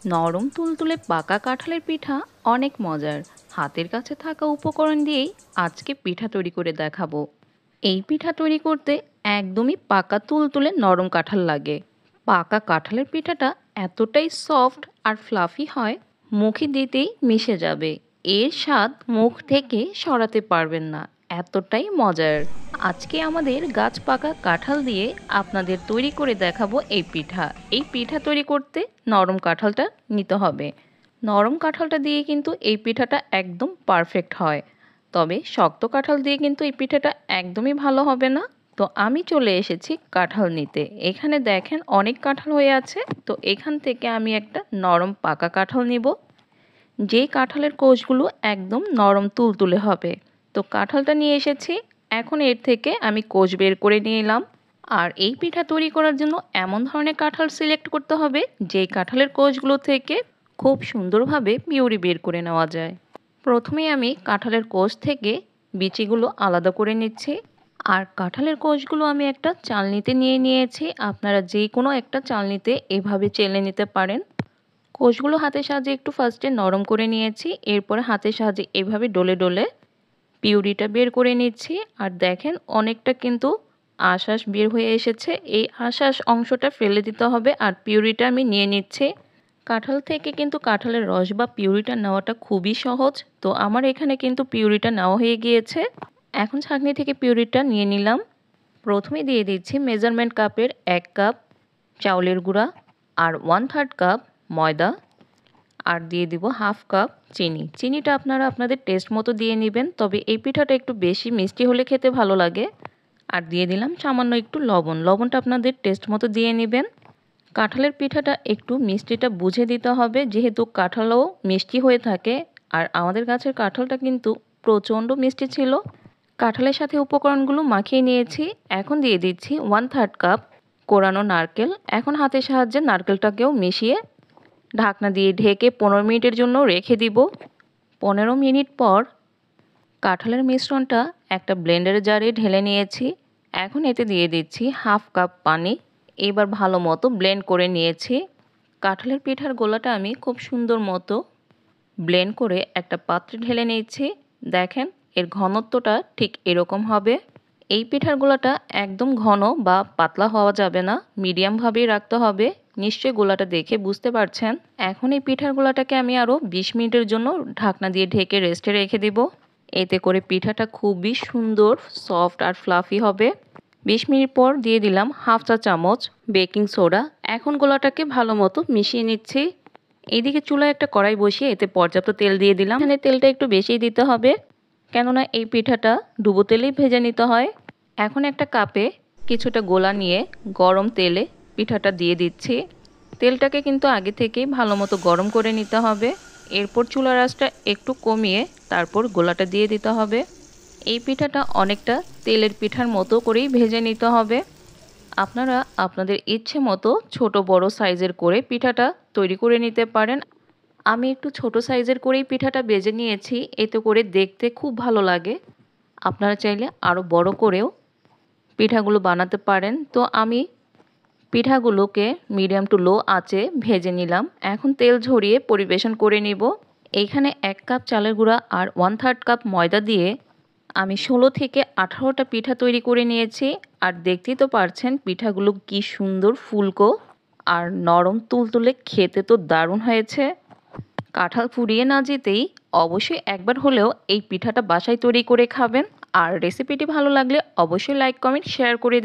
নরম তুলতুলে পাকা কাঁঠালের পিঠা অনেক মজার। হাতের কাছে থাকা উপকরণ দিয়েই আজকে পিঠা তৈরি করে দেখাবো। এই পিঠা তৈরি করতে একদমই পাকা তুলতুলে নরম কাঁঠাল লাগে। পাকা কাঁঠালের পিঠাটা এতটাই সফট আর ফ্লাফি হয়, মুখে দিতেই মিশে যাবে। এর স্বাদ মুখ থেকে সরাতে পারবেন না, এতটাই মজার। আজকে আমাদের গাছ পাকা কাঁঠাল দিয়ে আপনাদের তৈরি করে দেখাবো এই পিঠা। এই পিঠা তৈরি করতে নরম কাঁঠালটা নিতে হবে। নরম কাঁঠালটা দিয়ে কিন্তু এই পিঠাটা একদম পারফেক্ট হয়। তবে শক্ত কাঁঠাল দিয়ে কিন্তু এই পিঠাটা একদমই ভালো হবে না। তো আমি চলে এসেছি কাঁঠাল নিতে। এখানে দেখেন অনেক কাঁঠাল হয়ে আছে। তো এখান থেকে আমি একটা নরম পাকা কাঁঠাল নিব, যেই কাঁঠালের কোষগুলো একদম নরম তুলতুলে হবে। তো কাঁঠালটা নিয়ে এসেছি, এখন এর থেকে আমি কোষ বের করে নিয়ে এলাম। আর এই পিঠা তৈরি করার জন্য এমন ধরনের কাঁঠাল সিলেক্ট করতে হবে যেই কাঁঠালের কোষগুলো থেকে খুব সুন্দরভাবে পিউরি বের করে নেওয়া যায়। প্রথমে আমি কাঁঠালের কোষ থেকে বিচিগুলো আলাদা করে নিচ্ছি। আর কাঁঠালের কোষগুলো আমি একটা চালনিতে নিয়ে নিয়েছি। আপনারা যে কোনো একটা চালনিতে এভাবে চেলে নিতে পারেন। কোষগুলো হাতের সাহায্যে একটু ফার্স্টে নরম করে নিয়েছি, এরপরে হাতের সাহায্যে এভাবে ডলে ডলে পিউরিটা বের করে নিচ্ছি। আর দেখেন অনেকটা কিন্তু আঁশাশ বের হয়ে এসেছে। এই আঁশাশ অংশটা ফেলে দিতে হবে। আর পিউরিটা আমি নিয়ে নিচ্ছি। কাঁঠাল থেকে কিন্তু কাঁঠালের রস বা পিউরিটা নেওয়াটা খুবই সহজ। তো আমার এখানে কিন্তু পিউরিটা নেওয়া হয়ে গিয়েছে। এখন ছাঁকনি থেকে পিউরিটা নিয়ে নিলাম। প্রথমে দিয়ে দিচ্ছি মেজারমেন্ট কাপের 1 কাপ চাউলের গুঁড়া আর 1/3 কাপ ময়দা, আর দিয়ে দিব 1/2 কাপ চিনি। চিনিটা আপনারা আপনাদের টেস্ট মতো দিয়ে নেবেন, তবে এই পিঠাটা একটু বেশি মিষ্টি হলে খেতে ভালো লাগে। আর দিয়ে দিলাম সামান্য একটু লবণ। লবণটা আপনাদের টেস্ট মতো দিয়ে নেবেন। কাঁঠালের পিঠাটা একটু মিষ্টিটা বুঝে দিতে হবে, যেহেতু কাঁঠালও মিষ্টি হয়ে থাকে। আর আমাদের গাছের কাঁঠালটা কিন্তু প্রচণ্ড মিষ্টি ছিল। কাঁঠালের সাথে উপকরণগুলো মাখিয়ে নিয়েছি। এখন দিয়ে দিচ্ছি 1/3 কাপ কোরানো নারকেল। এখন হাতের সাহায্যে নারকেলটাকেও মিশিয়ে ঢাকনা দিয়ে ঢেকে 15 মিনিটের জন্য রেখে দিব। 15 মিনিট পর কাঁঠালের মিশ্রণটা একটা ব্লেন্ডার জারে ঢেলে নিয়েছি। এখন এতে দিয়ে দিচ্ছি 1/2 কাপ পানি। এবার ভালো মতো ব্লেন্ড করে নিয়েছি। কাঁঠালের পিঠার গোলাটা আমি খুব সুন্দর মতো ব্লেন্ড করে একটা পাত্রে ঢেলে নিয়েছি। দেখেন এর ঘনত্বটা ঠিক এরকম হবে। এই পিঠার গোলাটা একদম ঘন বা পাতলা হওয়া যাবে না, মিডিয়ামভাবেই রাখতে হবে। নিশ্চয়ই গোলাটা দেখে বুঝতে পারছেন। এখন এই পিঠার গোলাটাকে আমি আরও 20 মিনিটের জন্য ঢাকনা দিয়ে ঢেকে রেস্টে রেখে দেব। এতে করে পিঠাটা খুবই সুন্দর সফট আর ফ্লাফি হবে। 20 মিনিট পর দিয়ে দিলাম 1/2 চা চামচ বেকিং সোডা। এখন গোলাটাকে ভালো মতো মিশিয়ে নিচ্ছি। এইদিকে চুলায় একটা কড়াই বসিয়ে এতে পর্যাপ্ত তেল দিয়ে দিলাম। এখানে তেলটা একটু বেশিই দিতে হবে, কেননা এই পিঠাটা ডুবো তেলেই ভেজে নিতে হয়। এখন একটা কাপে কিছুটা গোলা নিয়ে গরম তেলে পিঠাটা দিয়ে দিচ্ছি। তেলটাকে কিন্তু আগে থেকেই ভালো মতো গরম করে নিতে হবে। এরপর চুলার আঁচটা একটু কমিয়ে তারপর গোলাটা দিয়ে দিতে হবে। এই পিঠাটা অনেকটা তেলের পিঠার মতো করেই ভেজে নিতে হবে। আপনারা আপনাদের ইচ্ছে মতো ছোট বড় সাইজের করে পিঠাটা তৈরি করে নিতে পারেন। আমি একটু ছোট সাইজের করেই পিঠাটা ভেজে নিয়েছি, এতে করে দেখতে খুব ভালো লাগে। আপনারা চাইলে আরও বড় করেও পিঠাগুলো বানাতে পারেন। তো আমি পিঠাগুলোকে মিডিয়াম টু লো আঁচে ভেজে নিলাম। এখন তেল ঝরিয়ে পরিবেশন করে নিব। এইখানে 1 কাপ চালের গুঁড়া আর 1/3 কাপ ময়দা দিয়ে আমি 16 থেকে 18টা পিঠা তৈরি করে নিয়েছি। আর দেখতেই তো পারছেন পিঠাগুলো কি সুন্দর ফুলকো আর নরম তুলতুলে, খেতে তো দারুণ হয়েছে। কাঁঠাল ফুরিয়ে না যেতেই অবশ্যই একবার হলেও এই পিঠাটা বাসায় তৈরি করে খাবেন। আর রেসিপিটি ভালো লাগলে অবশ্যই লাইক কমেন্ট শেয়ার করে